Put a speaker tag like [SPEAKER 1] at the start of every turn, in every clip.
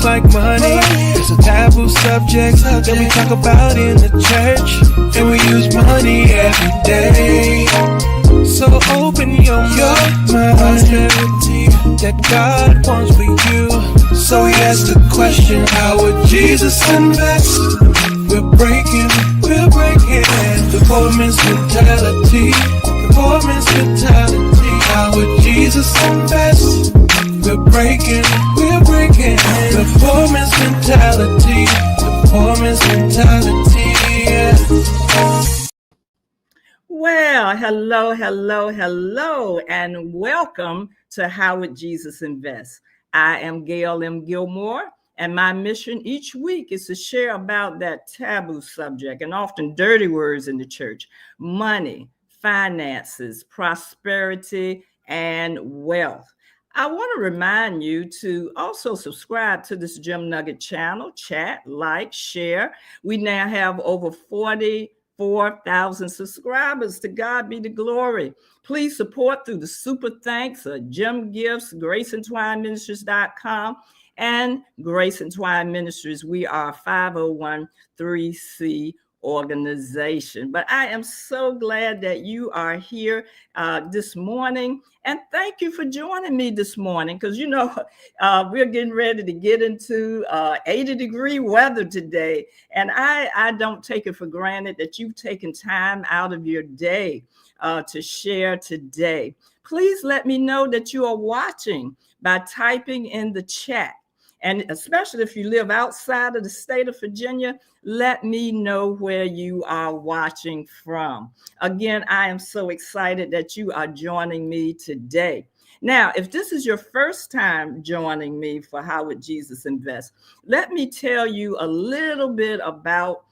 [SPEAKER 1] like money. It's a taboo subject that we talk about in the church, and we use money every day. So open your mind, prosperity that God wants for you. So he asked the question, how would Jesus invest? We're breaking the poor man's mentality. The poor man's mentality. How would Jesus invest? We're breaking the poor man's mentality. The poor man's mentality. Yeah.
[SPEAKER 2] Well, hello, and welcome to How Would Jesus Invest? I am Gayle M Gilmore, and my mission each week is to share about that taboo subject and often dirty words in the church: money, finances, prosperity, and wealth. I want to remind you to also subscribe to this Gem Nugget channel, chat, like, share. We now have over 44,000 subscribers. To God be the glory. Please support through the super thanks, Gem Gifts, GraceAndTwineMinistries.com, and Grace and Twine Ministries. We are a 501(c)(3) organization. But I am so glad that you are here this morning. And thank you for joining me this morning, because, you know, we're getting ready to get into 80-degree weather today. And I don't take it for granted that you've taken time out of your day to share today. Please let me know that you are watching by typing in the chat. And especially if you live outside of the state of Virginia, let me know where you are watching from. Again, I am so excited that you are joining me today. Now, if this is your first time joining me for How Would Jesus Invest, let me tell you a little bit about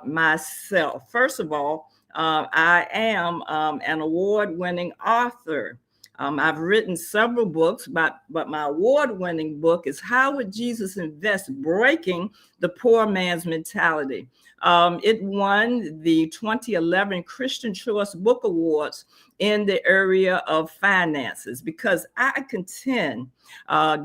[SPEAKER 2] myself. First of all, I am an award-winning author. I've written several books, but my award-winning book is How Would Jesus Invest? Breaking the Poor Man's Mentality. It won the 2011 Christian Choice Book Awards in the area of finances, because I contend,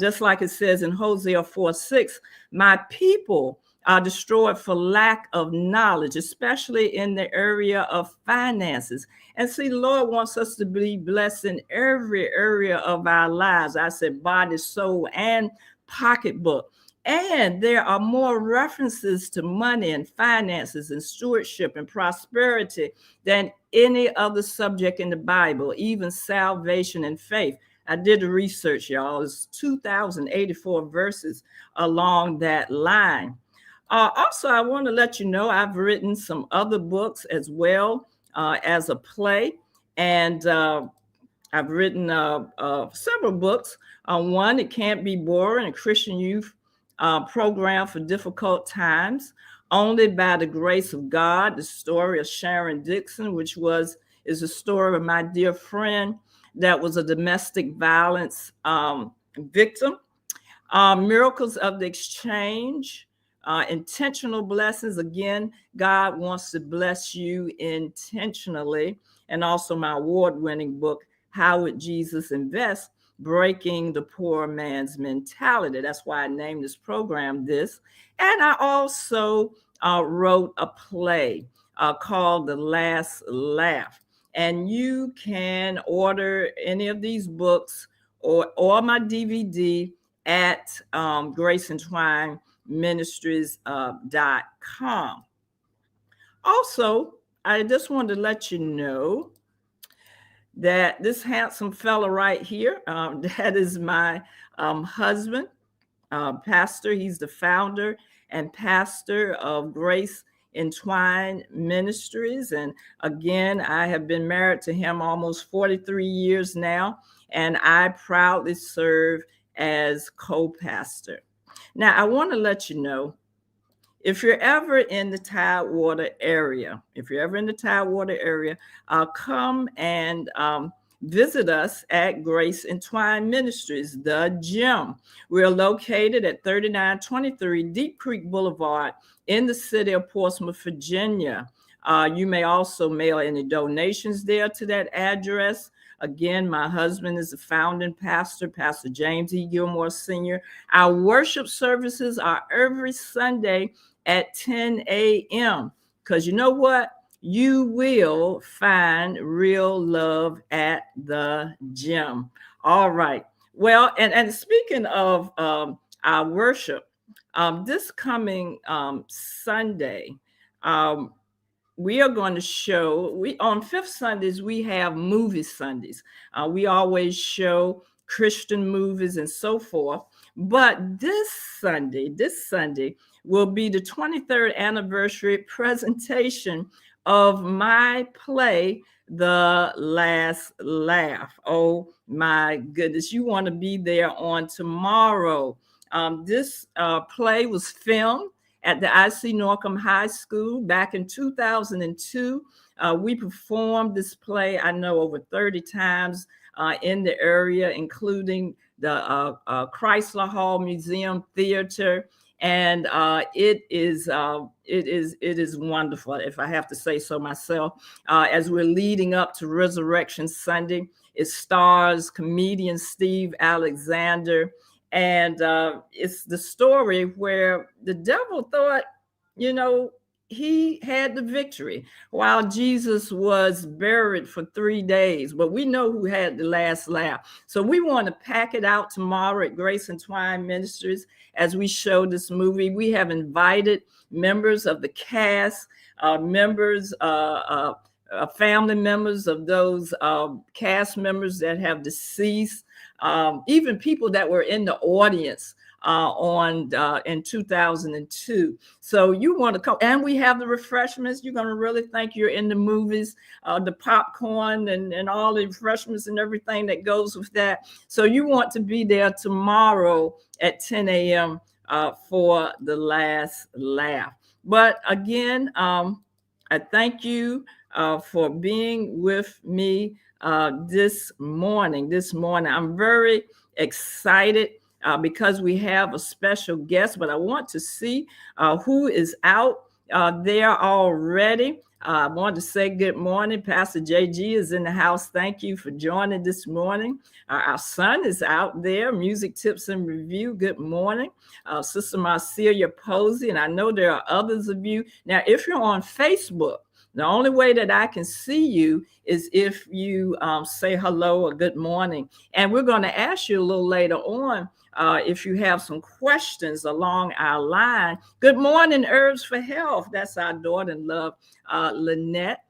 [SPEAKER 2] just like it says in Hosea 4:6, my people are destroyed for lack of knowledge, especially in the area of finances. And see, the Lord wants us to be blessed in every area of our lives. I said body, soul, and pocketbook. And there are more references to money and finances and stewardship and prosperity than any other subject in the Bible, even salvation and faith. I did the research, y'all. It's 2,084 verses along that line. Also, I want to let you know I've written some other books as well as a play, and I've written several books. One, It Can't Be Boring, a Christian youth program for difficult times. Only by the Grace of God, the story of Sharon Dixon, which is a story of my dear friend that was a domestic violence victim. Miracles of the Exchange. Intentional blessings. Again, God wants to bless you intentionally. And also my award-winning book, How Would Jesus Invest? Breaking the Poor Man's Mentality. That's why I named this program this. And I also wrote a play called The Last Laugh. And you can order any of these books or my DVD at Grace and Twine Ministries.com. Also, I just wanted to let you know that this handsome fella right here, that is my husband, pastor. He's the founder and pastor of Grace and Twine Ministries. And again, I have been married to him almost 43 years now, and I proudly serve as co-pastor. Now, I want to let you know, if you're ever in the Tidewater area, come and visit us at Grace and Twine Ministries, the Gem. We're located at 3923 Deep Creek Boulevard in the city of Portsmouth, Virginia. You may also mail any donations there to that address. Again, my husband is the founding pastor, Pastor James E. Gilmore Sr. Our worship services are every Sunday at 10 a.m. Because you know what? You will find real love at the gym. All right. Well, and speaking of our worship, this coming Sunday, we are going to show, we on Fifth Sundays, we have movie Sundays. We always show Christian movies and so forth. But this Sunday will be the 23rd anniversary presentation of my play, The Last Laugh. Oh my goodness, you want to be there on tomorrow. This play was filmed at the IC Norcom High School back in 2002. We performed this play, I know, over 30 times in the area, including the Chrysler Hall Museum Theater. And it is wonderful, if I have to say so myself. As we're leading up to Resurrection Sunday, it stars comedian Steve Alexander. And it's the story where the devil thought, he had the victory while Jesus was buried for 3 days. But we know who had the last laugh. So we want to pack it out tomorrow at Grace and Twine Ministries as we show this movie. We have invited members of the cast, members, family members of those cast members that have deceased, even people that were in the audience in 2002. So you want to come, and we have the refreshments. You're going to really think you're in the movies, the popcorn and all the refreshments and everything that goes with that. So you want to be there tomorrow at 10 a.m. For The Last Laugh. But again, I thank you for being with me this morning. I'm very excited because we have a special guest, but I want to see who is out there already. I want to say good morning. Pastor JG is in the house. Thank you for joining this morning. Our son is out there, Music Tips and Review. Good morning. Sister Marcelia Posey, and I know there are others of you. Now, if you're on Facebook, the only way that I can see you is if you say hello or good morning. And we're going to ask you a little later on if you have some questions along our line. Good morning, Herbs for Health. That's our daughter-in-law, Lynette.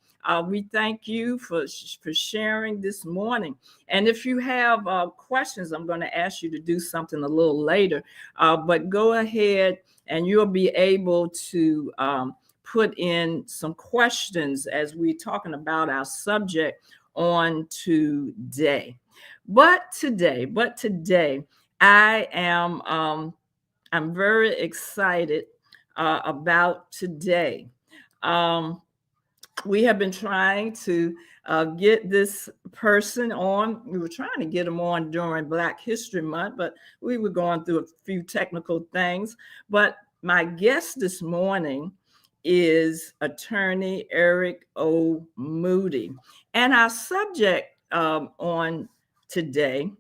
[SPEAKER 2] We thank you for sharing this morning. And if you have questions, I'm going to ask you to do something a little later. But go ahead and you'll be able to put in some questions as we're talking about our subject on today. But today, I am I'm very excited about today. We have been trying to get this person on. We were trying to get him on during Black History Month, but we were going through a few technical things. But my guest this morning is attorney Eric O. Moody. And our subject on today,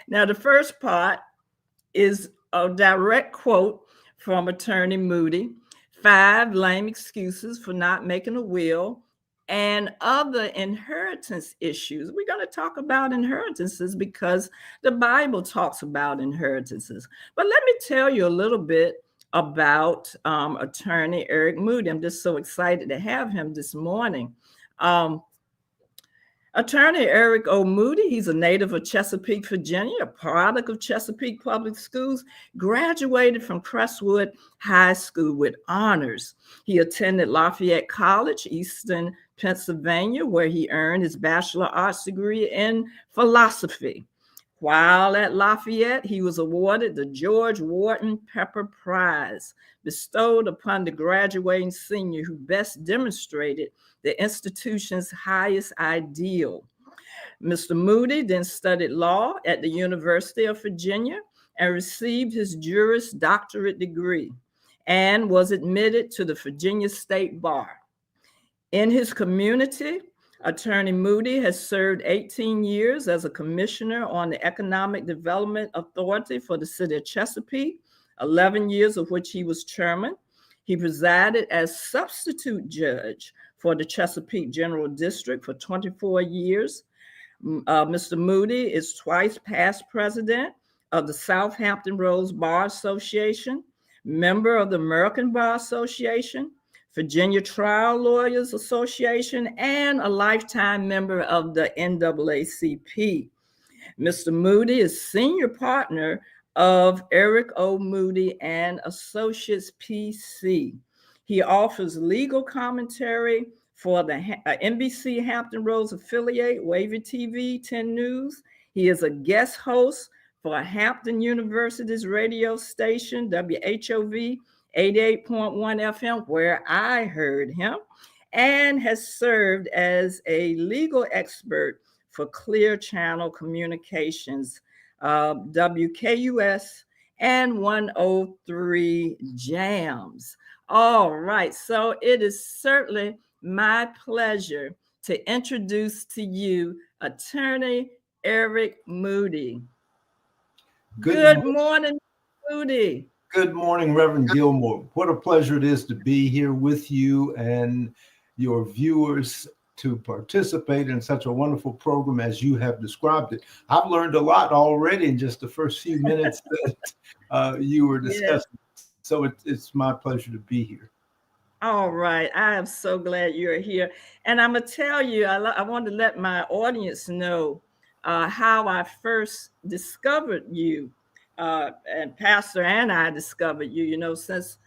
[SPEAKER 2] now the first part is a direct quote from attorney Moody: 5 lame excuses for not making a will and other inheritance issues. We're going to talk about inheritances because the Bible talks about inheritances. But let me tell you a little bit about attorney Eric Moody. I'm just so excited to have him this morning. Attorney Eric O. Moody, he's a native of Chesapeake, Virginia, a product of Chesapeake Public Schools, graduated from Crestwood High School with honors. He attended Lafayette College, Eastern Pennsylvania, where he earned his bachelor arts degree in philosophy. While at Lafayette, he was awarded the George Wharton Pepper Prize, bestowed upon the graduating senior who best demonstrated the institution's highest ideal. Mr. Moody then studied law at the University of Virginia and received his Juris Doctorate degree and was admitted to the Virginia State Bar. In his community, Attorney Moody has served 18 years as a commissioner on the Economic Development Authority for the city of Chesapeake, 11 years of which he was chairman. He presided as substitute judge for the Chesapeake General District for 24 years. Mr. Moody is twice past president of the Southampton Roads Bar Association, member of the American Bar Association, Virginia Trial Lawyers Association, and a lifetime member of the NAACP. Mr. Moody is senior partner of Eric O. Moody and Associates, PC. He offers legal commentary for the NBC Hampton Roads affiliate, Wavy TV 10 News. He is a guest host for Hampton University's radio station, WHOV 88.1 FM, where I heard him, and has served as a legal expert for Clear Channel Communications, WKUS, and 103 Jams. All right, so it is certainly my pleasure to introduce to you Attorney Eric Moody. Good morning, Moody.
[SPEAKER 3] Good morning, Reverend Gilmore. What a pleasure it is to be here with you and your viewers to participate in such a wonderful program as you have described it. I've learned a lot already in just the first few minutes that you were discussing. Yes. So it's my pleasure to be here.
[SPEAKER 2] All right. I am so glad you're here. And I'm going to tell you, I want to let my audience know how I first discovered you. And Pastor and I discovered you, since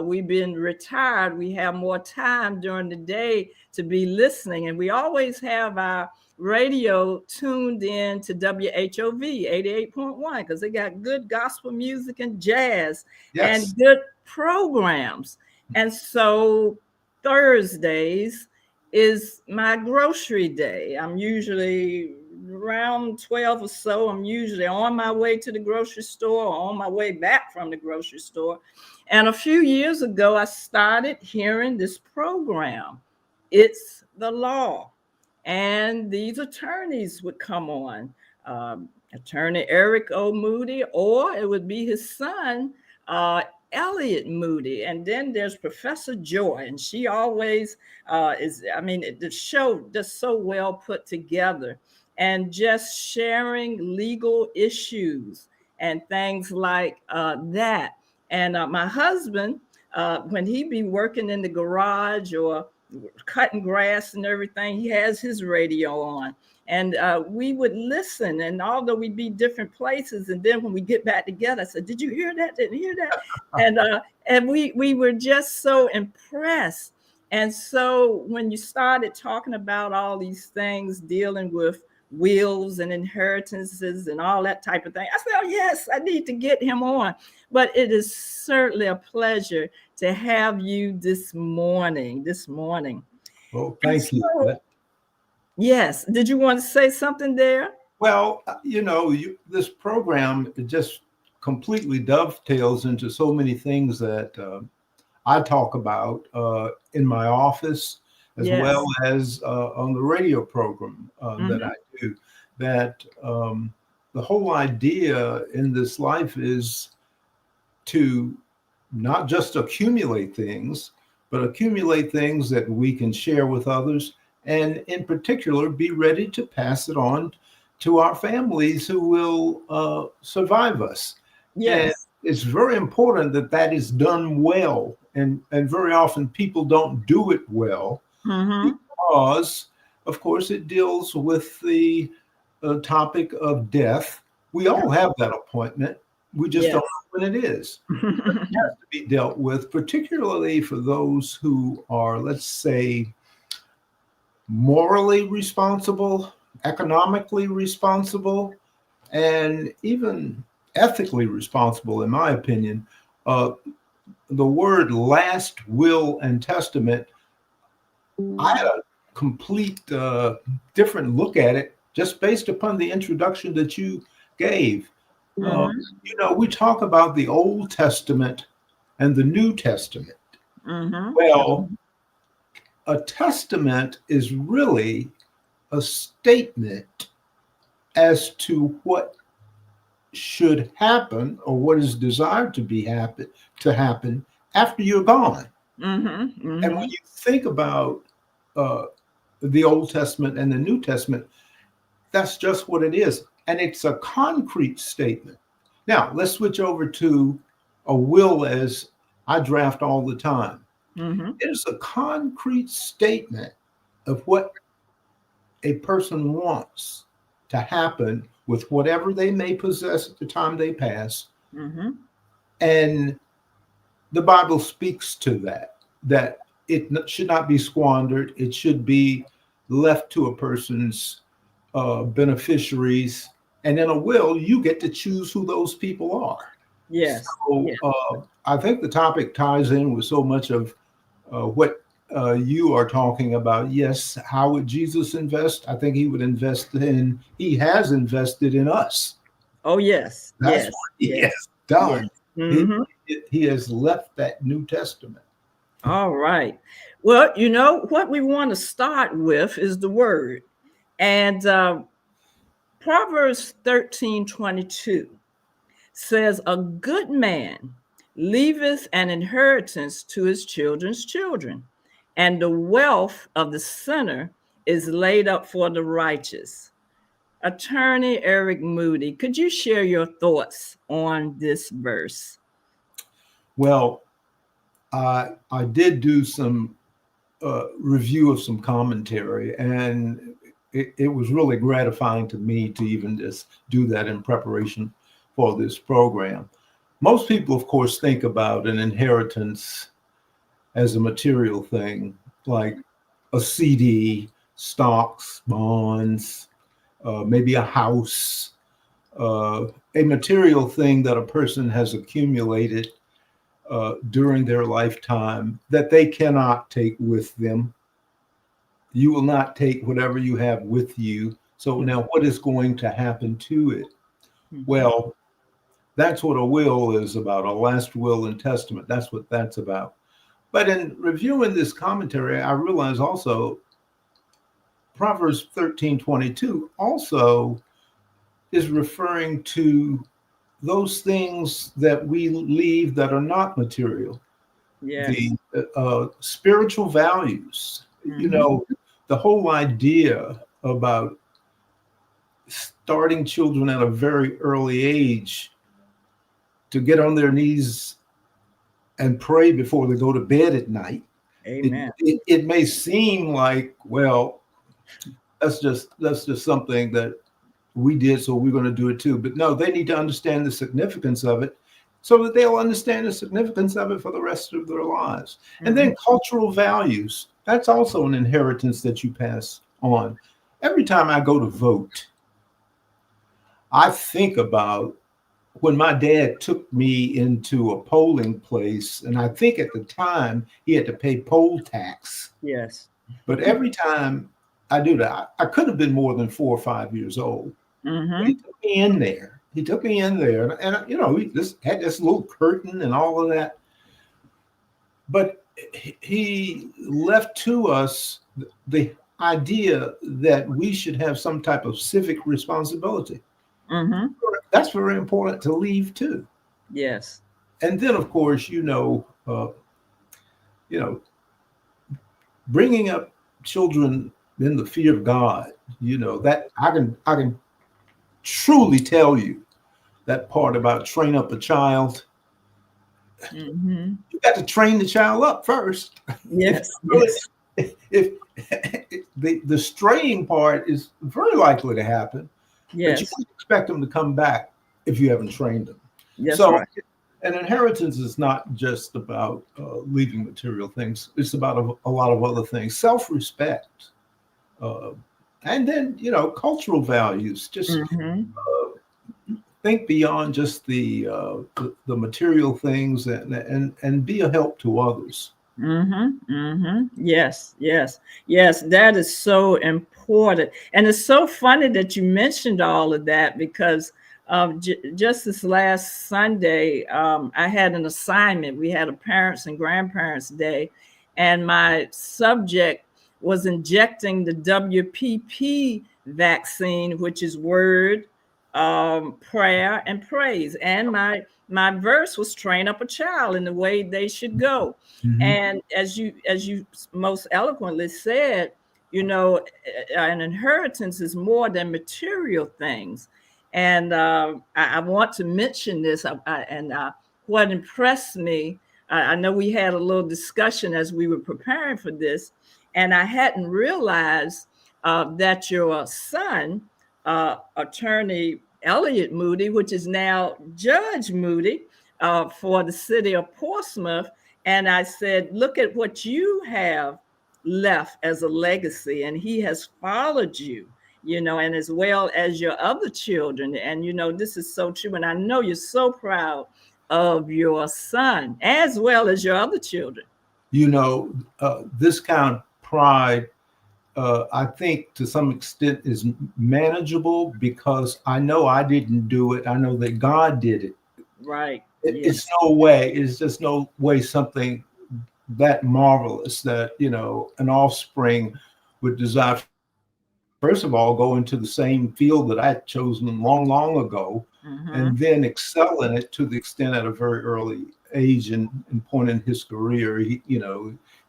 [SPEAKER 2] we've been retired, we have more time during the day to be listening. And we always have our radio tuned in to WHOV 88.1 because they got good gospel music and jazz and good programs. And so Thursdays is my grocery day. I'm usually around 12 or so. I'm usually on my way to the grocery store or on my way back from the grocery store. And a few years ago, I started hearing this program. It's the law. And these attorneys would come on. Attorney Eric O. Moody, or it would be his son, Elliot Moody. And then there's Professor Joy, and she always the show just so well put together and just sharing legal issues and things like that. And my husband, when he be working in the garage or cutting grass and everything, he has his radio on. And we would listen, and although we'd be different places, and then when we get back together, I said, "Did you hear that? Didn't hear that?" And we were just so impressed. And so when you started talking about all these things dealing with wills and inheritances and all that type of thing, I said, "Oh yes, I need to get him on." But it is certainly a pleasure to have you this morning.
[SPEAKER 3] Well, thank you.
[SPEAKER 2] Yes. Did you want to say something there?
[SPEAKER 3] Well, this program, it just completely dovetails into so many things that I talk about in my office, as well as on the radio program that I do. That the whole idea in this life is to not just accumulate things, but accumulate things that we can share with others. And in particular, be ready to pass it on to our families who will survive us. Yes. And it's very important that is done well. And very often people don't do it well because, of course, it deals with the topic of death. We all have that appointment. We just don't know when it is. It has to be dealt with, particularly for those who are, let's say, morally responsible, economically responsible, and even ethically responsible, in my opinion. The word last will and testament, I had a complete different look at it just based upon the introduction that you gave. We talk about the Old Testament and the New Testament. Well, a testament is really a statement as to what should happen or what is desired to happen after you're gone. And when you think about the Old Testament and the New Testament, that's just what it is. And it's a concrete statement. Now, let's switch over to a will, as I draft all the time. It's a concrete statement of what a person wants to happen with whatever they may possess at the time they pass. And the Bible speaks to that it should not be squandered. It should be left to a person's beneficiaries. And in a will, you get to choose who those people are.
[SPEAKER 2] Yes.
[SPEAKER 3] So I think the topic ties in with so much of what you are talking about. Yes, how would Jesus invest? I think he has invested in us.
[SPEAKER 2] Oh, yes.
[SPEAKER 3] That's what he has done.
[SPEAKER 2] Yes.
[SPEAKER 3] He has left that New Testament.
[SPEAKER 2] All right. Well, what we want to start with is the word. And Proverbs 13:22 says, a good man leaveth an inheritance to his children's children, and the wealth of the sinner is laid up for the righteous. Attorney Eric Moody, could you share your thoughts on this verse?
[SPEAKER 3] Well, I did do some review of some commentary, and it was really gratifying to me to even just do that in preparation for this program. Most people, of course, think about an inheritance as a material thing, like a CD, stocks, bonds, maybe a house, a material thing that a person has accumulated during their lifetime that they cannot take with them. You will not take whatever you have with you. So now what is going to happen to it? Well, that's what a will is about, a last will and testament. That's what that's about. But in reviewing this commentary, I realize also Proverbs 13:22 also is referring to those things that we leave that are not material.
[SPEAKER 2] Yes.
[SPEAKER 3] The spiritual values, the whole idea about starting children at a very early age to get on their knees and pray before they go to bed at night.
[SPEAKER 2] Amen.
[SPEAKER 3] It may seem like, well, that's just something that we did, so we're going to do it too. But no, they need to understand the significance of it so that they'll understand the significance of it for the rest of their lives. And then cultural values, that's also an inheritance that you pass on. Every time I go to vote, I think about when my dad took me into a polling place, and I think at the time he had to pay poll tax.
[SPEAKER 2] Yes.
[SPEAKER 3] But every time I do that, I could have been more than 4 or 5 years old. But he took me in there. And he just had this little curtain and all of that. But he left to us the idea that we should have some type of civic responsibility. That's very important to leave too.
[SPEAKER 2] Yes.
[SPEAKER 3] And then, of course, bringing up children in the fear of God, that I can truly tell you that part about train up a child. You got to train the child up first.
[SPEAKER 2] Yes.
[SPEAKER 3] If the straying part is very likely to happen,
[SPEAKER 2] yes,
[SPEAKER 3] but you can't expect them to come back if you haven't trained them.
[SPEAKER 2] Yes,
[SPEAKER 3] so
[SPEAKER 2] right.
[SPEAKER 3] An inheritance is not just about leaving material things. It's about a lot of other things, self-respect, and then, cultural values. Just think beyond just the material things and be a help to others.
[SPEAKER 2] Yes. That is so important. And it's so funny that you mentioned all of that, because just this last Sunday, I had an assignment. We had a parents and grandparents day, and my subject was injecting the WPP vaccine, which is word, prayer, and praise. And my verse was train up a child in the way they should go.
[SPEAKER 3] Mm-hmm.
[SPEAKER 2] And as you most eloquently said, you know, an inheritance is more than material things. And I want to mention this, and what impressed me, I know we had a little discussion as we were preparing for this, and I hadn't realized that your son, Attorney Elliot Moody, which is now Judge Moody for the city of Portsmouth, and I said, look at what you have left as a legacy, and he has followed you, you know, and as well as your other children. And, you know, this is so true. And I know you're so proud of your son as well as your other children.
[SPEAKER 3] You know, this kind of pride, I think to some extent is manageable because I know I didn't do it. I know that God did it.
[SPEAKER 2] Right.
[SPEAKER 3] It's no way. It's just no way something that marvelous that, you know, an offspring would desire, first of all, go into the same field that I had chosen long, long ago, and then excel in it to the extent at a very early age and point in his career, he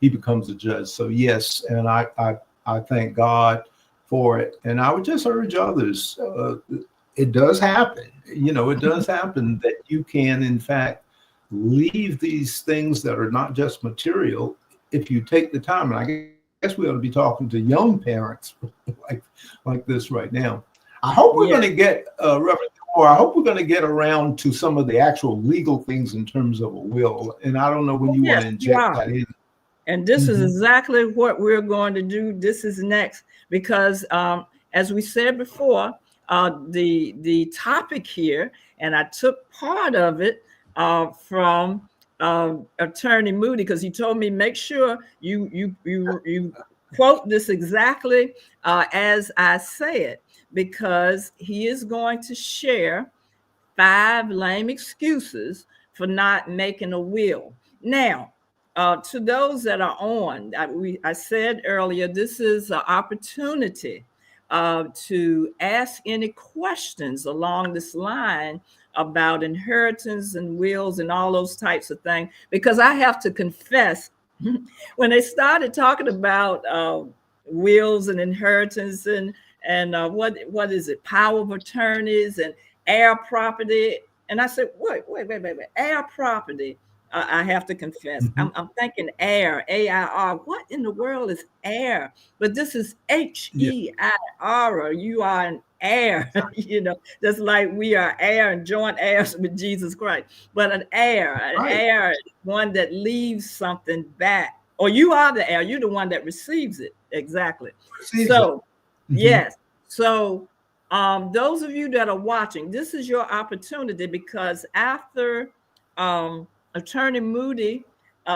[SPEAKER 3] becomes a judge. So yes, and I thank God for it. And I would just urge others, it does happen. You know, it does happen that you can, in fact, leave these things that are not just material if you take the time. And I guess we ought to be talking to young parents like this right now. I hope we're going to get, Reverend Moore, I hope we're going to get around to some of the actual legal things in terms of a will. And I don't know when you want to inject that in.
[SPEAKER 2] And this is exactly what we're going to do. This is next, because as we said before, the topic here, and I took part of it from Attorney Moody, because he told me make sure you quote this exactly as I say it, because he is going to share 5 lame excuses for not making a will. Now, to those that are on, I said earlier, this is an opportunity to ask any questions along this line about inheritance and wills and all those types of things, because I have to confess, when they started talking about wills and inheritance and what is it, power of attorneys and heir property, and I said, wait, heir property. I have to confess, I'm thinking heir, A-I-R. What in the world is heir? But this is H-E-I-R. You are an heir, you know, just like we are heir and joint heirs with Jesus Christ. But an heir is one that leaves something back. Or you are the heir. You're the one that receives it. Exactly. Yes. So those of you that are watching, this is your opportunity, because after Attorney Moody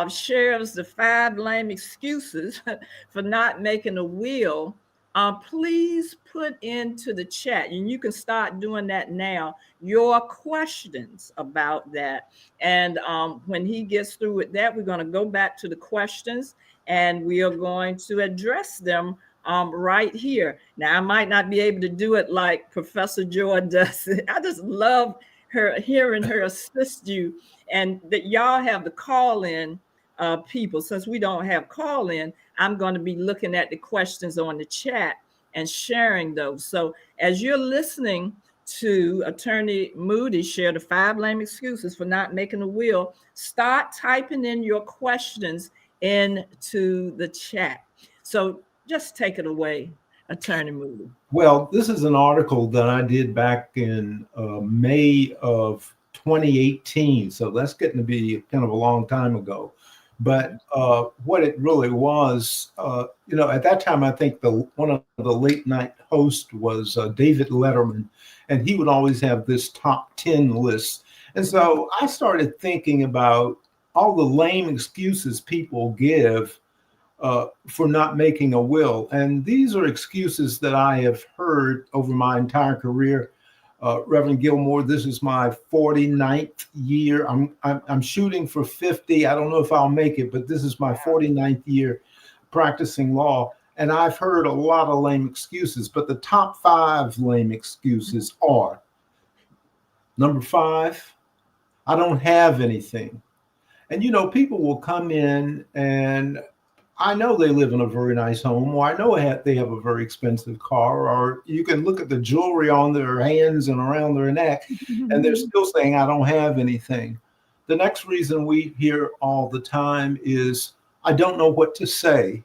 [SPEAKER 2] shares the 5 lame excuses for not making a will, please put into the chat, and you can start doing that now, your questions about that. And when he gets through with that, we're going to go back to the questions, and we are going to address them right here. Now, I might not be able to do it like Professor Joy does. I just love hearing her assist you, and that y'all have the call-in people. Since we don't have call-in, I'm going to be looking at the questions on the chat and sharing those. So as you're listening to Attorney Moody share the 5 lame excuses for not making a will, start typing in your questions into the chat. So just take it away, Attorney Moody.
[SPEAKER 3] Well, this is an article that I did back in May of 2018. So that's getting to be kind of a long time ago. But what it really was, at that time, I think one of the late night hosts was David Letterman, and he would always have this top 10 list. And so I started thinking about all the lame excuses people give for not making a will. And these are excuses that I have heard over my entire career. Reverend Gilmore, this is my 49th year. I'm shooting for 50. I don't know if I'll make it, but this is my 49th year practicing law. And I've heard a lot of lame excuses, but the top 5 lame excuses are: number 5, I don't have anything. And, you know, people will come in, and I know they live in a very nice home, or I know they have a very expensive car, or you can look at the jewelry on their hands and around their neck, and they're still saying, I don't have anything. The next reason we hear all the time is, I don't know what to say.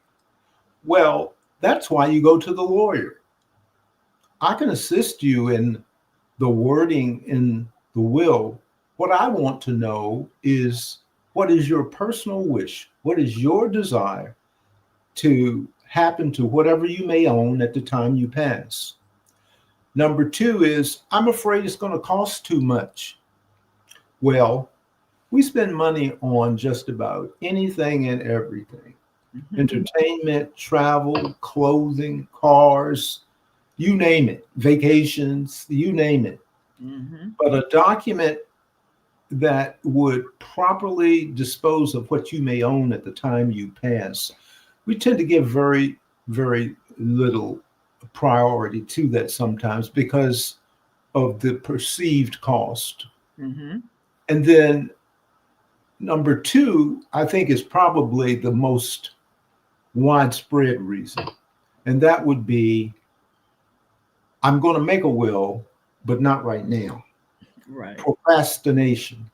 [SPEAKER 3] Well, that's why you go to the lawyer. I can assist you in the wording in the will. What I want to know is, what is your personal wish? What is your desire to happen to whatever you may own at the time you pass? Number 2 is, I'm afraid it's going to cost too much. Well, we spend money on just about anything and everything. Entertainment, travel, clothing, cars, you name it, vacations, you name it. But a document that would properly dispose of what you may own at the time you pass, we tend to give very, very little priority to that sometimes because of the perceived cost. And then number 2, I think, is probably the most widespread reason. And that would be, I'm going to make a will, but not right now.
[SPEAKER 2] Right.
[SPEAKER 3] Procrastination.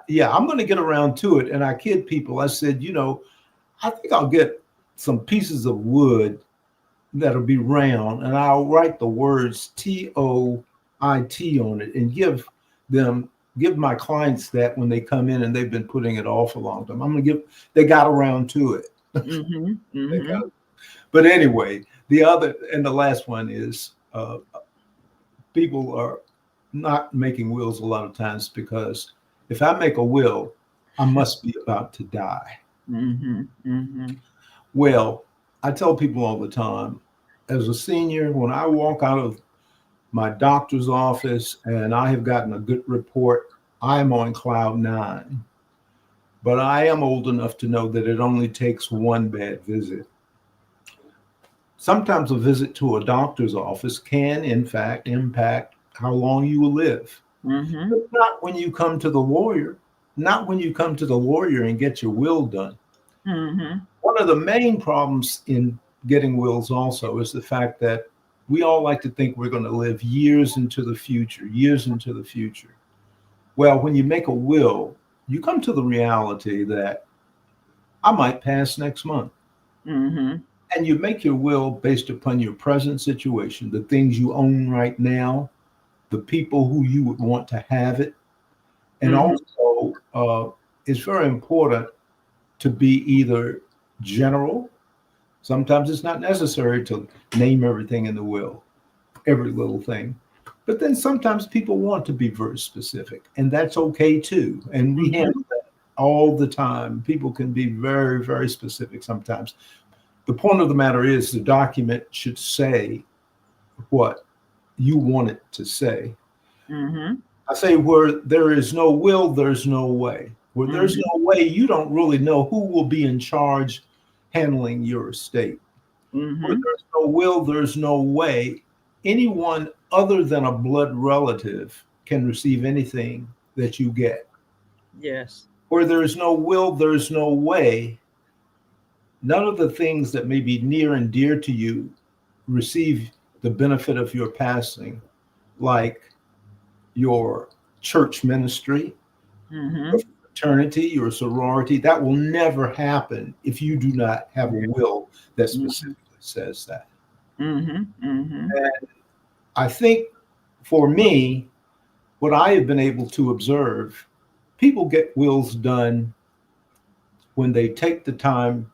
[SPEAKER 3] Yeah, I'm going to get around to it. And I kid people. I said, you know, I think I'll get some pieces of wood that'll be round, and I'll write the words TOIT on it and give my clients that when they come in and they've been putting it off a long time. They got around to it. But anyway, the last one is, people are not making wills a lot of times because if I make a will, I must be about to die. Well, I tell people all the time, as a senior, when I walk out of my doctor's office and I have gotten a good report, I'm on cloud 9. But I am old enough to know that it only takes one bad visit. Sometimes a visit to a doctor's office can, in fact, impact how long you will live. But not when you come to the lawyer. Not when you come to the lawyer and get your will done. One of the main problems in getting wills also is the fact that we all like to think we're going to live years into the future. Well, when you make a will, you come to the reality that I might pass next month. And you make your will based upon your present situation, the things you own right now, the people who you would want to have it. And also, it's very important to be either general. Sometimes it's not necessary to name everything in the will, every little thing. But then sometimes people want to be very specific, and that's okay too. And we handle that all the time. People can be very, very specific sometimes. The point of the matter is the document should say what you want it to say. I say, where there is no will, there's no way. Where there's no way, you don't really know who will be in charge handling your estate. Where there's no will, there's no way anyone other than a blood relative can receive anything that you get.
[SPEAKER 2] Yes.
[SPEAKER 3] Where there's no will, there's no way none of the things that may be near and dear to you receive the benefit of your passing, like your church ministry, your fraternity, your sorority. That will never happen if you do not have a will that specifically says that. And I think for me, what I have been able to observe, people get wills done when they take the time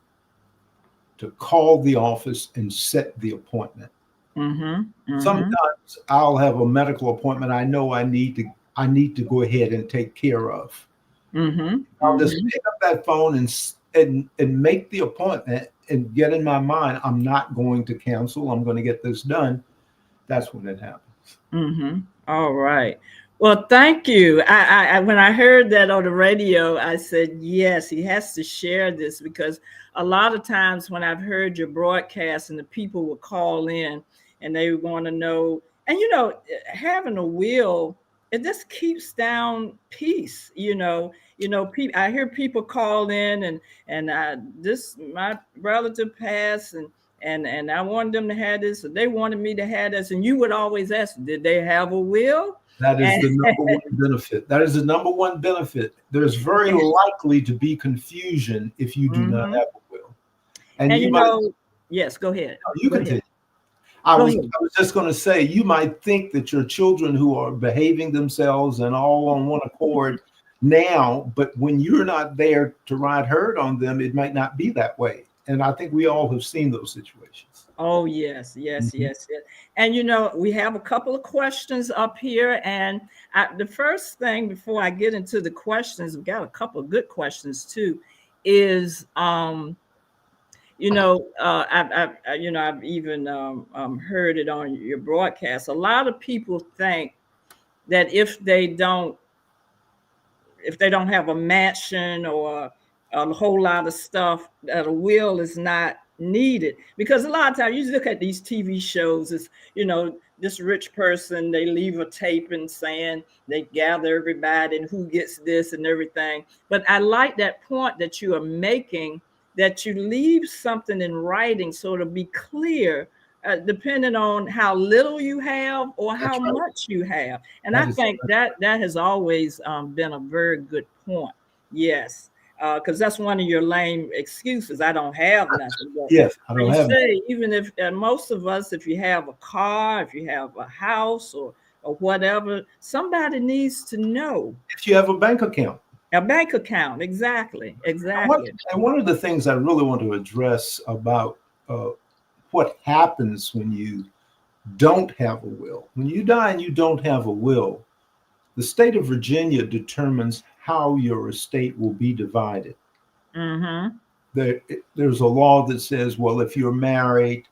[SPEAKER 3] to call the office and set the appointment. Sometimes I'll have a medical appointment I know I need to go ahead and take care of. I'll just pick up that phone and make the appointment and get in my mind, I'm not going to cancel. I'm going to get this done. that's when it happens.
[SPEAKER 2] Mm-hmm. All right. Well, thank you. I when I heard that on the radio, I said, yes, he has to share this, because a lot of times when I've heard your broadcast and the people will call in and they want to know, and having a will, it just keeps down peace. I hear people call in and this my relative passed, and I wanted them to have this, and they wanted me to have this, and you would always ask, did they have a will?
[SPEAKER 3] That is
[SPEAKER 2] And
[SPEAKER 3] the number one benefit. That is the number one benefit. There's very likely to be confusion if you do not have a will. And you might,
[SPEAKER 2] yes, go ahead.
[SPEAKER 3] You
[SPEAKER 2] go
[SPEAKER 3] continue.
[SPEAKER 2] ahead.
[SPEAKER 3] I was just going to say, you might think that your children who are behaving themselves and all on one accord now, but when you're not there to ride herd on them, it might not be that way. And I think we all have seen those situations.
[SPEAKER 2] Oh, yes. And, we have a couple of questions up here. And the first thing, before I get into the questions, we've got a couple of good questions too, is, I've even heard it on your broadcast. A lot of people think that if they don't have a mansion or a whole lot of stuff, that a will is not needed. Because a lot of times you look at these TV shows, it's, this rich person, they leave a tape and saying they gather everybody and who gets this and everything. But I like that point that you are making, that you leave something in writing so it'll be clear, depending on how little you have or how much you have. And I think that has always been a very good point. Yes. Because that's one of your lame excuses. I don't have nothing. But
[SPEAKER 3] yes, I don't have.
[SPEAKER 2] Say, even if most of us, if you have a car, if you have a house or whatever, somebody needs to know.
[SPEAKER 3] If you have a bank account.
[SPEAKER 2] A bank account, exactly.
[SPEAKER 3] And one of the things I really want to address about what happens when you don't have a will. When you die and you don't have a will, the state of Virginia determines how your estate will be divided.
[SPEAKER 2] Mm-hmm.
[SPEAKER 3] There's a law that says, well, if you're married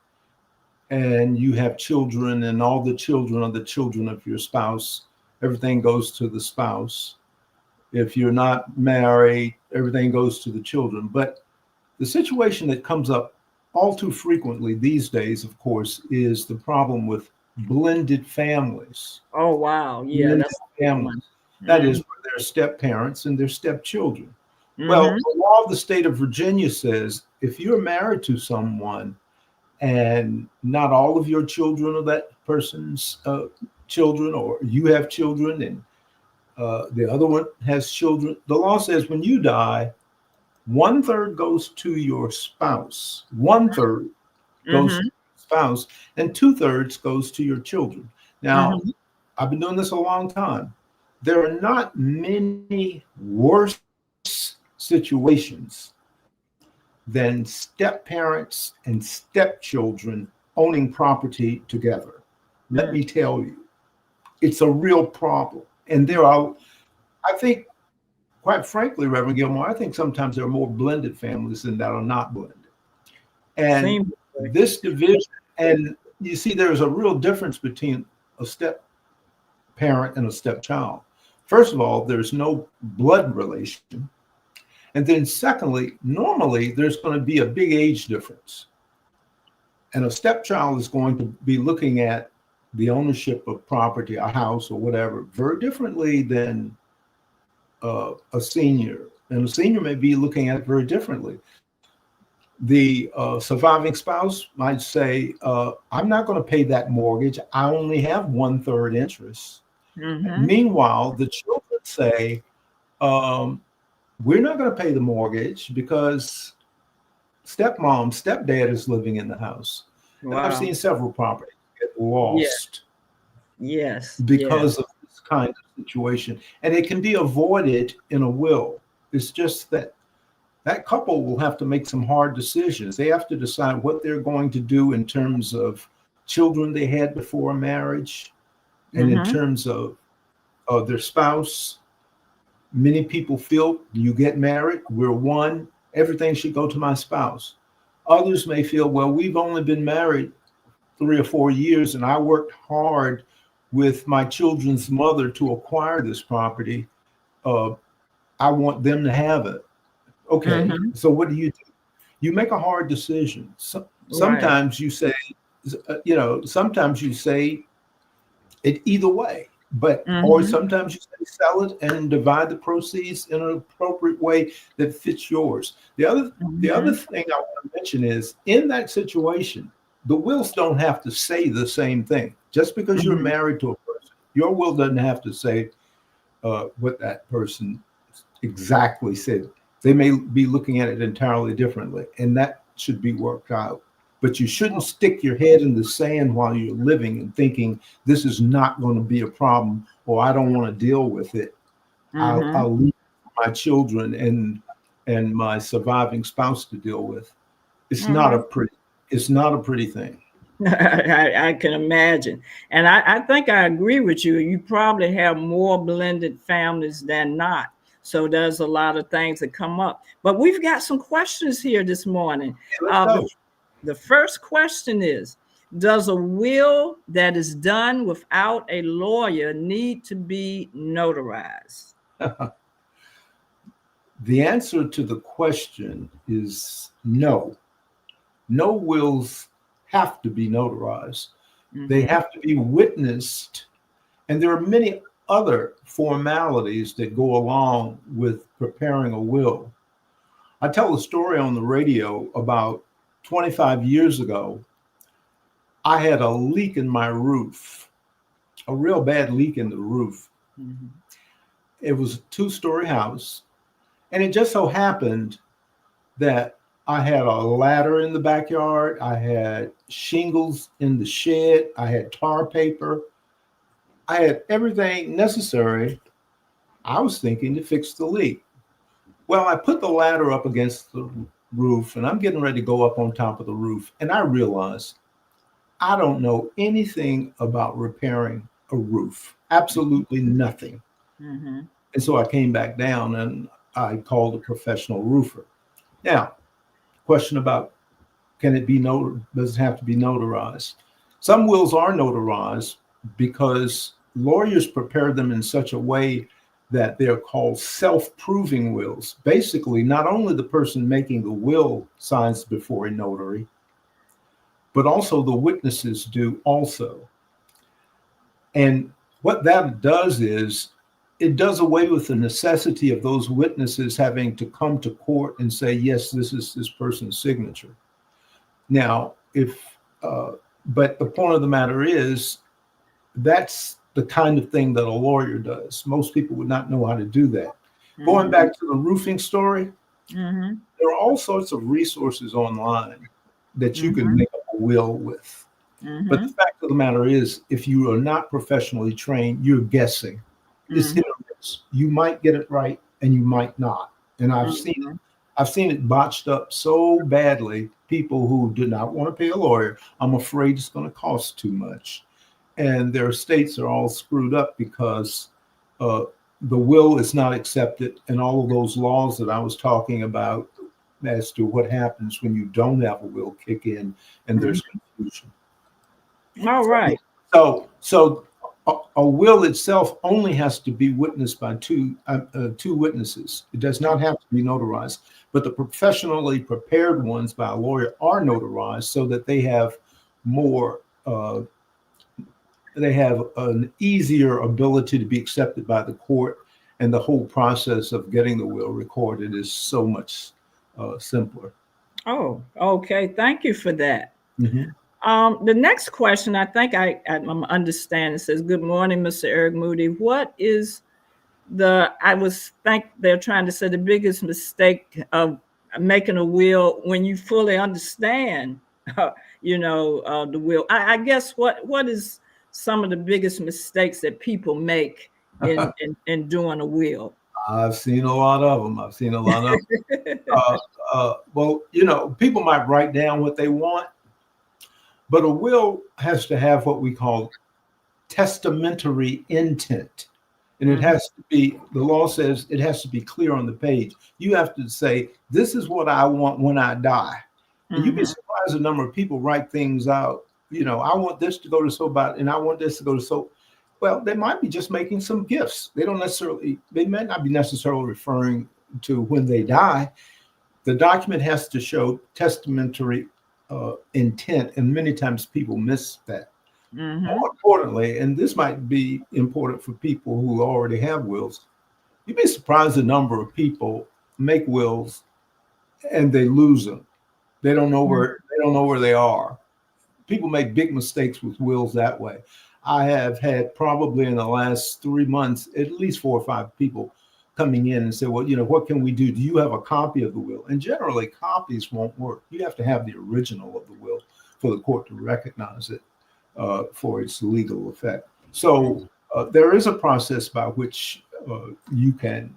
[SPEAKER 3] and you have children and all the children are the children of your spouse, everything goes to the spouse. If you're not married, everything goes to the children. But the situation that comes up all too frequently these days, of course, is the problem with blended families.
[SPEAKER 2] Oh, wow. Yeah, that's
[SPEAKER 3] families. That is where they're step parents and their stepchildren.
[SPEAKER 2] Mm-hmm.
[SPEAKER 3] Well, the law of the state of Virginia says if you're married to someone and not all of your children are that person's children, or you have children and the other one has children, the law says when you die, 1/3 goes to your spouse, 1/3 goes to your spouse, and 2/3 goes to your children. Now, I've been doing this a long time. There are not many worse situations than step parents and stepchildren owning property together. Let me tell you, it's a real problem. And there are, I think, quite frankly, Reverend Gilmore, I think sometimes there are more blended families than that are not blended. And this division, and you see, there's a real difference between a step parent and a stepchild. First of all, there's no blood relation. And then secondly, normally there's going to be a big age difference. And a stepchild is going to be looking at the ownership of property, a house or whatever, very differently than a senior. And a senior may be looking at it very differently. The surviving spouse might say, I'm not going to pay that mortgage. I only have 1/3 interest. Meanwhile, the children say, we're not going to pay the mortgage because stepmom, stepdad is living in the house. Wow. And I've seen several properties get lost.
[SPEAKER 2] Yes.
[SPEAKER 3] Because of this kind of situation. And it can be avoided in a will. It's just that that couple will have to make some hard decisions. They have to decide what they're going to do in terms of children they had before marriage. And in terms of their spouse. Many people feel you get married, we're one, everything should go to my spouse. Others may feel, well, we've only been married 3 or 4 years and I worked hard with my children's mother to acquire this property. I want them to have it. Okay, so what do? You make a hard decision. Sometimes you say, sometimes you say it either way, but or sometimes you say sell it and divide the proceeds in an appropriate way that fits yours. The other thing I want to mention is in that situation, the wills don't have to say the same thing. Just because you're married to a person, your will doesn't have to say what that person exactly said. They may be looking at it entirely differently, and that should be worked out. But you shouldn't stick your head in the sand while you're living and thinking this is not going to be a problem, or I don't want to deal with it. I'll leave my children and my surviving spouse to deal with. It's not a pretty thing.
[SPEAKER 2] I can imagine. And I think I agree with you. You probably have more blended families than not. So there's a lot of things that come up. But we've got some questions here this morning. The first question is, does a will that is done without a lawyer need to be notarized?
[SPEAKER 3] The answer to the question is no. No wills have to be notarized. They have to be witnessed. And there are many other formalities that go along with preparing a will. I tell a story on the radio about 25 years ago. I had a leak in my roof, a real bad leak in the roof. It was a 2-story house. And it just so happened that I had a ladder in the backyard. I had shingles in the shed. I had tar paper. I had everything necessary, I was thinking, to fix the leak. Well, I put the ladder up against the roof and I'm getting ready to go up on top of the roof. And I realized I don't know anything about repairing a roof, absolutely nothing. And so I came back down and I called a professional roofer. Now, question about does it have to be notarized? Some wills are notarized because lawyers prepare them in such a way that they're called self-proving wills. Basically, not only the person making the will signs before a notary, but also the witnesses do also. And what that does is it does away with the necessity of those witnesses having to come to court and say, yes, this is this person's signature. Now, but the point of the matter is, that's the kind of thing that a lawyer does. Most people would not know how to do that. Going back to the roofing story, there are all sorts of resources online that you can make a will with. But the fact of the matter is, if you are not professionally trained, you're guessing. It's hit or miss. You might get it right and you might not. And I've seen it botched up so badly. People who do not want to pay a lawyer, I'm afraid it's going to cost too much. And their estates are all screwed up because the will is not accepted, and all of those laws that I was talking about as to what happens when you don't have a will kick in and there's confusion.
[SPEAKER 2] All right.
[SPEAKER 3] So a will itself only has to be witnessed by two witnesses. It does not have to be notarized, but the professionally prepared ones by a lawyer are notarized so that they have more. They have an easier ability to be accepted by the court, and the whole process of getting the will recorded is so much simpler.
[SPEAKER 2] Oh, okay. Thank you for that. The next question, I think I'm understanding, says, good morning, Mr. Eric Moody. What is they're trying to say the biggest mistake of making a will when you fully understand, the will? I guess what is some of the biggest mistakes that people make in doing a will?
[SPEAKER 3] I've seen a lot of them. Well, people might write down what they want, but a will has to have what we call testamentary intent. And it has to be, the law says it has to be clear on the page. You have to say, this is what I want when I die. And you'd be surprised the number of people write things out I want this to go to so about, and I want this to go to so. Well, they might be just making some gifts. They may not be necessarily referring to when they die. The document has to show testamentary intent, and many times people miss that. More importantly, and this might be important for people who already have wills, you'd be surprised the number of people make wills and they lose them. They don't know where they are. People make big mistakes with wills that way. I have had probably in the last 3 months at least 4 or 5 people coming in and say, well, what can we do? Do you have a copy of the will? And generally, copies won't work. You have to have the original of the will for the court to recognize it for its legal effect. So there is a process by which you can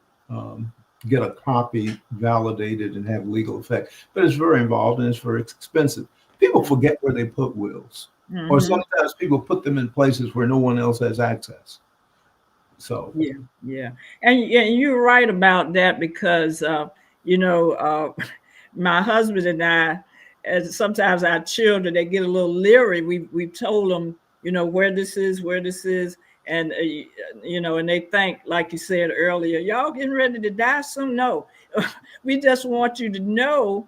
[SPEAKER 3] get a copy validated and have legal effect, but it's very involved and it's very expensive. People forget where they put wills, or sometimes people put them in places where no one else has access. So
[SPEAKER 2] yeah, and you're right about that, because my husband and I, and sometimes our children, they get a little leery. We've told them, where this is, and and they think, like you said earlier, y'all getting ready to die soon. No, we just want you to know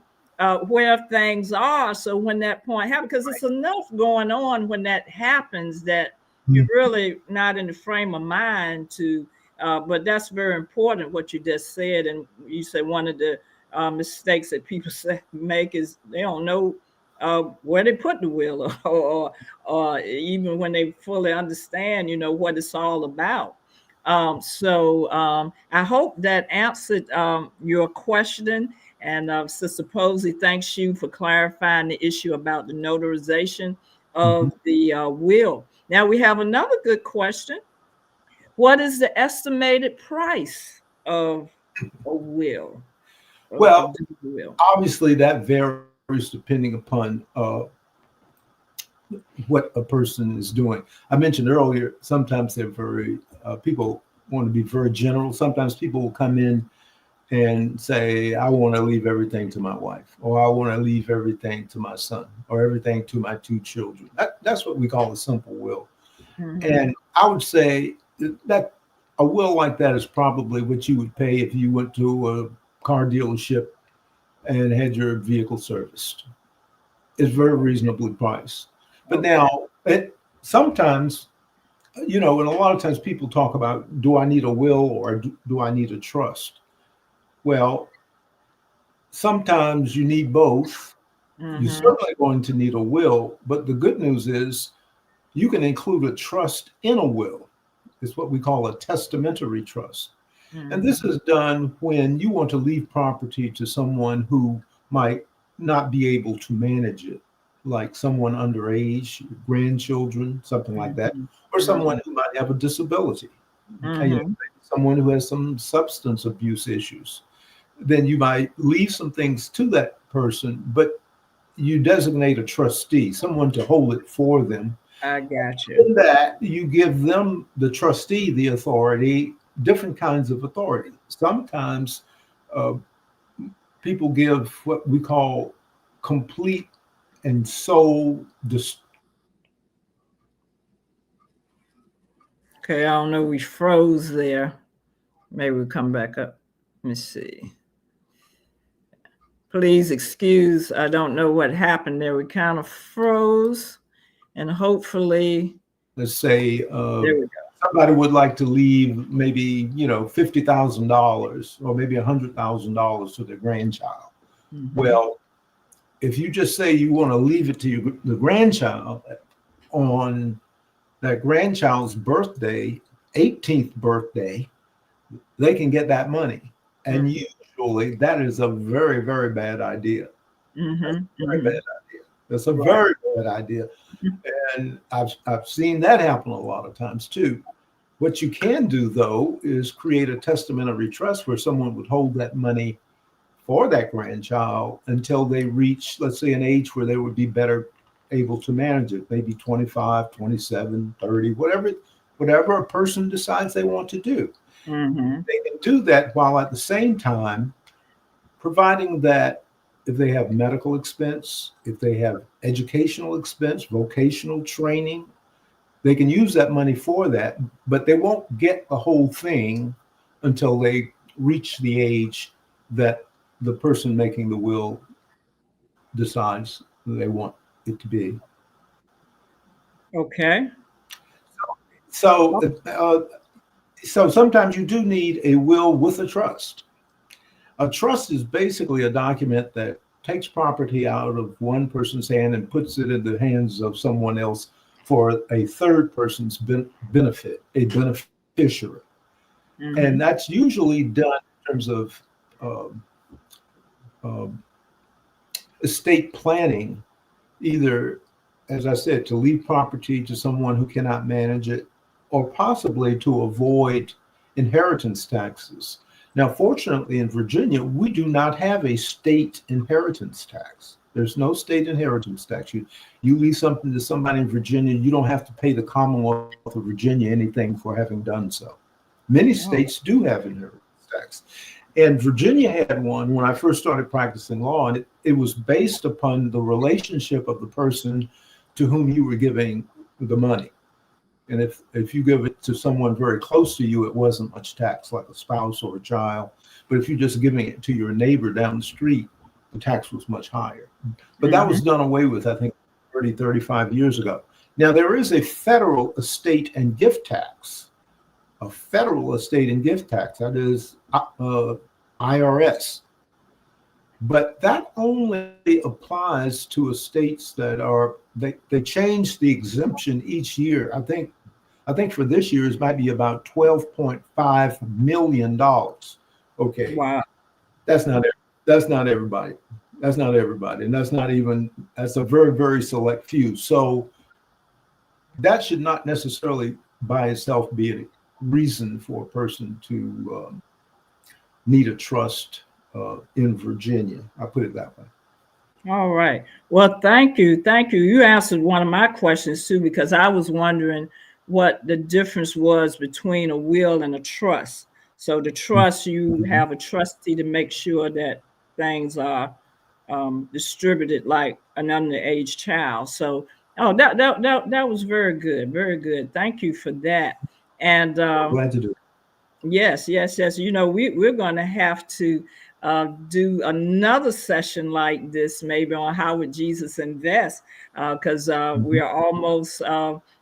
[SPEAKER 2] where things are, so when that point happens, because it's enough going on when that happens that you're really not in the frame of mind to. But that's very important what you just said, and you said one of the mistakes that people make is they don't know where they put the will, or even when they fully understand, what it's all about. So I hope that answered your question. And Sister Posey, thanks you for clarifying the issue about the notarization of the will. Now we have another good question. What is the estimated price of a will?
[SPEAKER 3] Well, obviously that varies depending upon what a person is doing. I mentioned earlier, sometimes they're people want to be very general. Sometimes people will come in and say, I want to leave everything to my wife, or I want to leave everything to my son, or everything to my 2 children. That's what we call a simple will. And I would say that a will like that is probably what you would pay if you went to a car dealership and had your vehicle serviced. It's very reasonably priced. But now, sometimes, and a lot of times people talk about, do I need a will or do I need a trust? Well, sometimes you need both. You're certainly going to need a will, but the good news is you can include a trust in a will. It's what we call a testamentary trust. And this is done when you want to leave property to someone who might not be able to manage it, like someone underage, grandchildren, something like that, or someone who might have a disability, someone who has some substance abuse issues. Then you might leave some things to that person, but you designate a trustee, someone to hold it for them.
[SPEAKER 2] I got you.
[SPEAKER 3] In that, you give them, the trustee, the authority, different kinds of authority. Sometimes people give what we call complete and sole.
[SPEAKER 2] Okay, I don't know. We froze there. Maybe we'll come back up. Let me see. Please excuse. I don't know what happened there. We kind of froze, and hopefully,
[SPEAKER 3] let's say
[SPEAKER 2] there we go.
[SPEAKER 3] Somebody would like to leave maybe $50,000 or maybe $100,000 to their grandchild. Well, if you just say you want to leave it to the grandchild on that grandchild's birthday, 18th birthday, they can get that money. And usually that is a very, very bad idea. Very bad idea. That's a very bad idea. And I've seen that happen a lot of times too. What you can do though is create a testamentary trust where someone would hold that money for that grandchild until they reach, let's say, an age where they would be better able to manage it, maybe 25, 27, 30, whatever a person decides they want to do. They can do that while at the same time providing that if they have medical expense, if they have educational expense, vocational training, they can use that money for that, but they won't get the whole thing until they reach the age that the person making the will decides they want it to be.
[SPEAKER 2] Okay.
[SPEAKER 3] So, so sometimes you do need a will with a trust. A trust is basically a document that takes property out of one person's hand and puts it in the hands of someone else for a third person's benefit, a beneficiary.
[SPEAKER 2] Mm-hmm.
[SPEAKER 3] And that's usually done in terms of estate planning, either, as I said, to leave property to someone who cannot manage it, or possibly to avoid inheritance taxes. Now, fortunately, in Virginia, we do not have a state inheritance tax. There's no state inheritance tax. You leave something to somebody in Virginia, you don't have to pay the Commonwealth of Virginia anything for having done so. Many states do have inheritance tax. And Virginia had one when I first started practicing law, and it was based upon the relationship of the person to whom you were giving the money. And if you give it to someone very close to you, it wasn't much tax, like a spouse or a child. But if you're just giving it to your neighbor down the street, the tax was much higher. But that was done away with, I think, 30, 35 years ago. Now, there is a federal estate and gift tax, a federal estate and gift tax, that is IRS. But that only applies to estates that are, they change the exemption each year. I think for this year, it might be about $12.5 million. Okay.
[SPEAKER 2] Wow.
[SPEAKER 3] That's not everybody. That's not everybody. And that's a very, very select few. So that should not necessarily by itself be a reason for a person to need a trust in Virginia. I put it that way.
[SPEAKER 2] All right. Well, thank you. Thank you. You answered one of my questions too, because I was wondering what the difference was between a will and a trust. So the trust, you have a trustee to make sure that things are distributed like an underage child. So, that was very good. Very good. Thank you for that. And
[SPEAKER 3] Glad to do it.
[SPEAKER 2] yes. You know, we're going to have to do another session like this, maybe on how would Jesus invest, because we are almost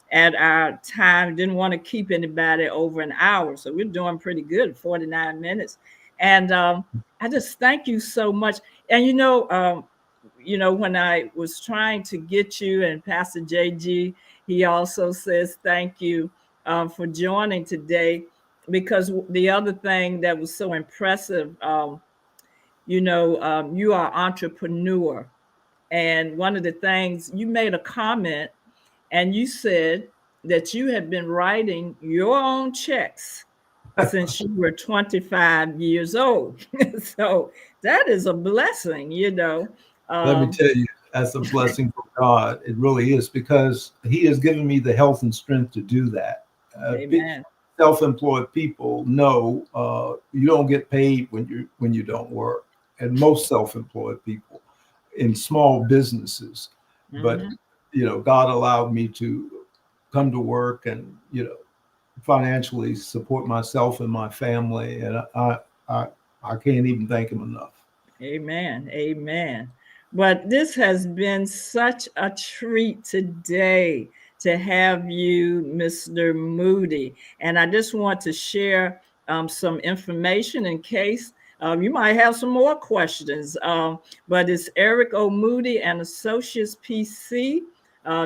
[SPEAKER 2] at our time. Didn't want to keep anybody over an hour, so we're doing pretty good, 49 minutes. And I just thank you so much. And you know, when I was trying to get you, and Pastor JG, he also says thank you for joining today, because the other thing that was so impressive, you are entrepreneur. And one of the things, you made a comment and you said that you had been writing your own checks since you were 25 years old. So that is a blessing,
[SPEAKER 3] Let me tell you, that's a blessing from God. It really is, because He has given me the health and strength to do that.
[SPEAKER 2] Amen.
[SPEAKER 3] Self-employed people know you don't get paid when you don't work, and most self-employed people in small businesses. But God allowed me to come to work and financially support myself and my family, and I can't even thank Him enough.
[SPEAKER 2] Amen. Amen. But this has been such a treat today to have you, Mr. Moody. And I just want to share some information in case you might have some more questions. But it's Eric O Moody and Associates PC.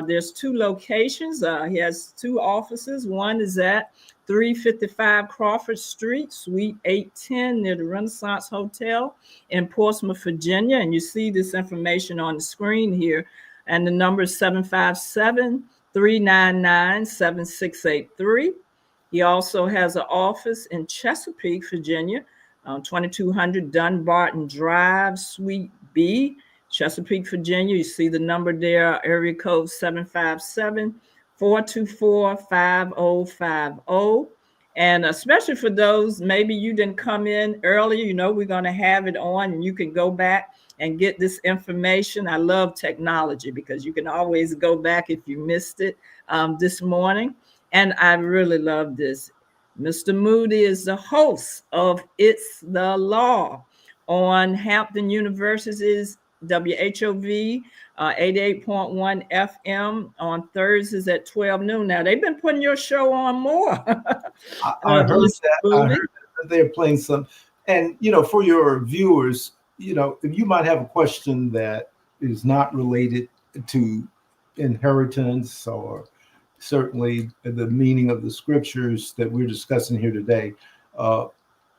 [SPEAKER 2] There's 2 locations. He has 2 offices. One is at 355 Crawford Street, Suite 810, near the Renaissance Hotel in Portsmouth, Virginia. And you see this information on the screen here. And the number is 757-399-7683. He also has an office in Chesapeake, Virginia, 2200 Dunbarton Drive, Suite B, Chesapeake, Virginia. You see the number there, area code 757-424-5050. And especially for those, maybe you didn't come in earlier, we're going to have it on and you can go back and get this information. I love technology because you can always go back if you missed it this morning. And I really love this. Mr. Moody is the host of It's the Law on Hampton University's WHOV 88.1 FM on Thursdays at 12 noon. Now, they've been putting your show on more.
[SPEAKER 3] I heard that. I heard that they're playing some. And, for your viewers, if you might have a question that is not related to inheritance or certainly the meaning of the scriptures that we're discussing here today,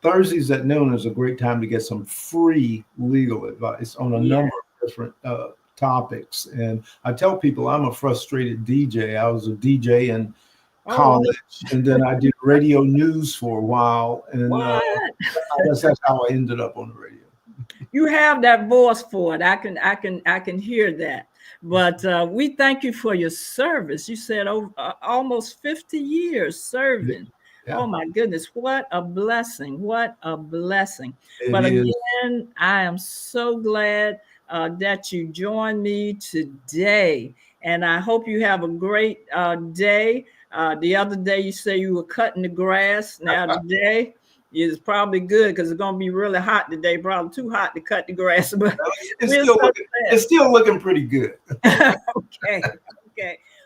[SPEAKER 3] Thursdays at noon is a great time to get some free legal advice on a number of different topics. And I tell people I'm a frustrated DJ. I was a DJ in college, and then I did radio news for a while, and that's how I ended up on the radio.
[SPEAKER 2] You have that voice for it. I can hear that. But we thank you for your service. You said almost 50 years serving. Yeah. Oh my goodness, what a blessing. What a blessing. But again, I am so glad that you joined me today. And I hope you have a great day. The other day you say you were cutting the grass. Now today is probably good because it's going to be really hot today. Probably too hot to cut the grass, but
[SPEAKER 3] it's still looking pretty good.
[SPEAKER 2] Okay.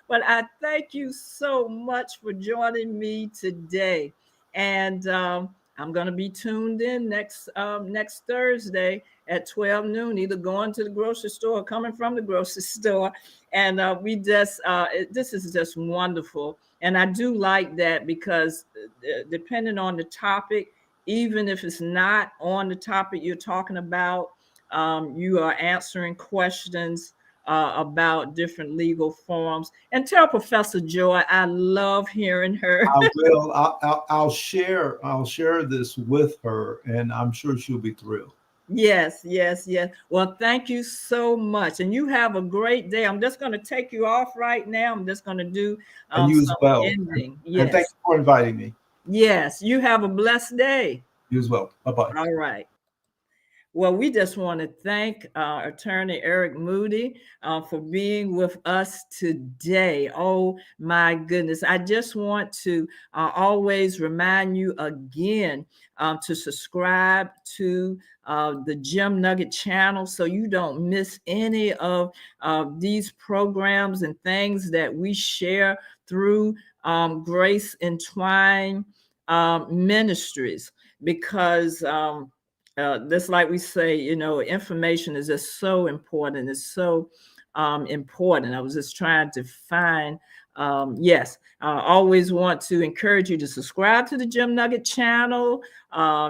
[SPEAKER 2] But I thank you so much for joining me today. And I'm going to be tuned in next Thursday at 12 noon, either going to the grocery store or coming from the grocery store. And this is just wonderful. And I do like that because depending on the topic, even if it's not on the topic you're talking about, you are answering questions about different legal forms. And tell Professor Joy, I love hearing her.
[SPEAKER 3] I will. I'll share this with her, and I'm sure she'll be thrilled.
[SPEAKER 2] Yes. Well, thank you so much. And you have a great day. I'm just going to take you off right now. I'm just going to do
[SPEAKER 3] and you as well.
[SPEAKER 2] ending.
[SPEAKER 3] Yes. And thank you for inviting me.
[SPEAKER 2] Yes, you have a blessed day.
[SPEAKER 3] You as well. Bye-bye.
[SPEAKER 2] All right. Well, we just want to thank Attorney Eric Moody for being with us today. Oh, my goodness. I just want to always remind you again to subscribe to the Gem Nugget channel so you don't miss any of these programs and things that we share through Grace Entwined Ministries, because just like we say, information is just so important. It's so important. I was just trying to find, I always want to encourage you to subscribe to the Gem Nugget channel.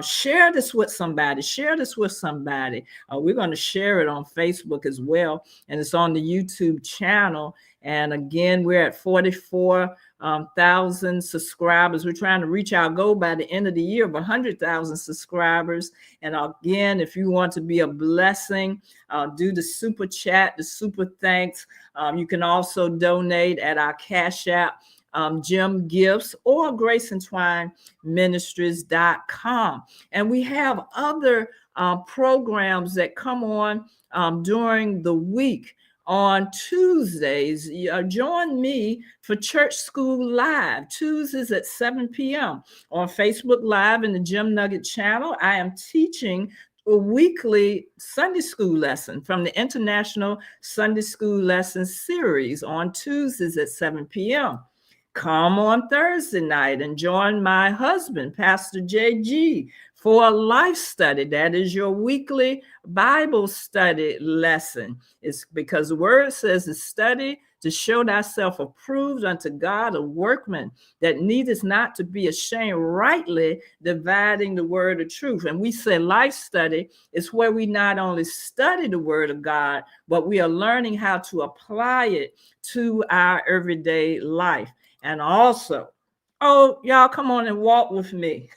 [SPEAKER 2] Share this with somebody. We're going to share it on Facebook as well. And it's on the YouTube channel. And again, we're at 44,000 subscribers. We're trying to reach our goal by the end of the year of 100,000 subscribers. And again, if you want to be a blessing, do the super chat, the super thanks. You can also donate at our Cash App, Gem Gifts, or GraceEntwineMinistries.com. And we have other programs that come on during the week. On Tuesdays, join me for Church School Live, Tuesdays at 7 p.m. on Facebook Live in the Gem Nugget channel. I am teaching a weekly Sunday school lesson from the International Sunday School Lesson Series on Tuesdays at 7 p.m. Come on Thursday night and join my husband, Pastor JG, for a life study. That is your weekly Bible study lesson. It's because the word says to study to show thyself approved unto God, a workman that needeth not to be ashamed, rightly dividing the word of truth. And we say life study is where we not only study the word of God, but we are learning how to apply it to our everyday life. And also, y'all come on and walk with me.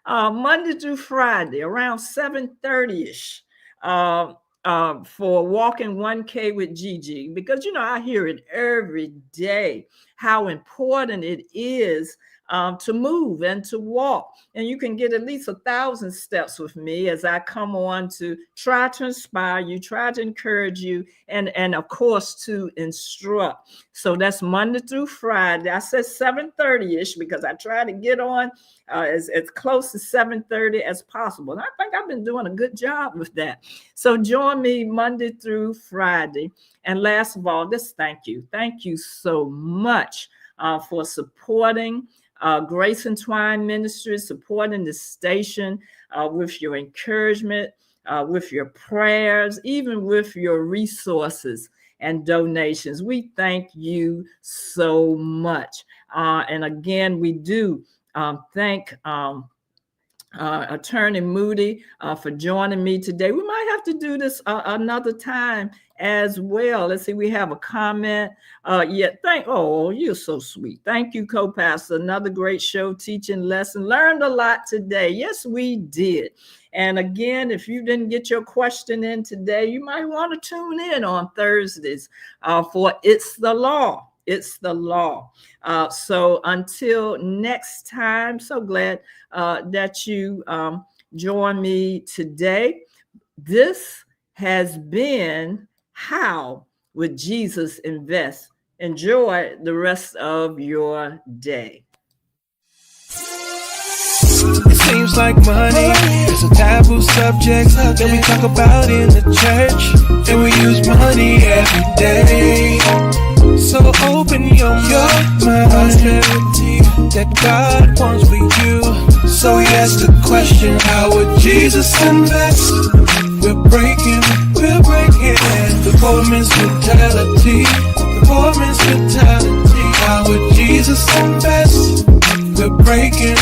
[SPEAKER 2] Monday through Friday around 7:30ish for walking 1K with Gigi, because I hear it every day how important it is to move and to walk. And you can get at least 1,000 steps with me as I come on to try to inspire you, try to encourage you, and of course to instruct. So that's Monday through Friday. I said 7:30-ish because I try to get on as close to 7:30 as possible. And I think I've been doing a good job with that. So join me Monday through Friday. And last of all, just thank you. Thank you so much for supporting Grace and Twine Ministries, supporting the station with your encouragement, with your prayers, even with your resources and donations. We thank you so much. And again, we do thank Attorney Moody for joining me today. We might have to do this another time as well. Let's see, we have a comment. Oh, you're so sweet. Thank you, Co-Pastor. Another great show, teaching lesson. Learned a lot today. Yes, we did. And again, if you didn't get your question in today, you might want to tune in on Thursdays for It's the Law. It's the law. So until next time, so glad that you joined me today. This has been How Would Jesus Invest? Enjoy the rest of your day.
[SPEAKER 1] It seems like money is a taboo subject that we talk about in the church, and we use money every day. So open your mind, prosperity that God wants for you. So he asked the question, how would Jesus invest? We're breaking the poor man's mentality. How would Jesus invest? We're breaking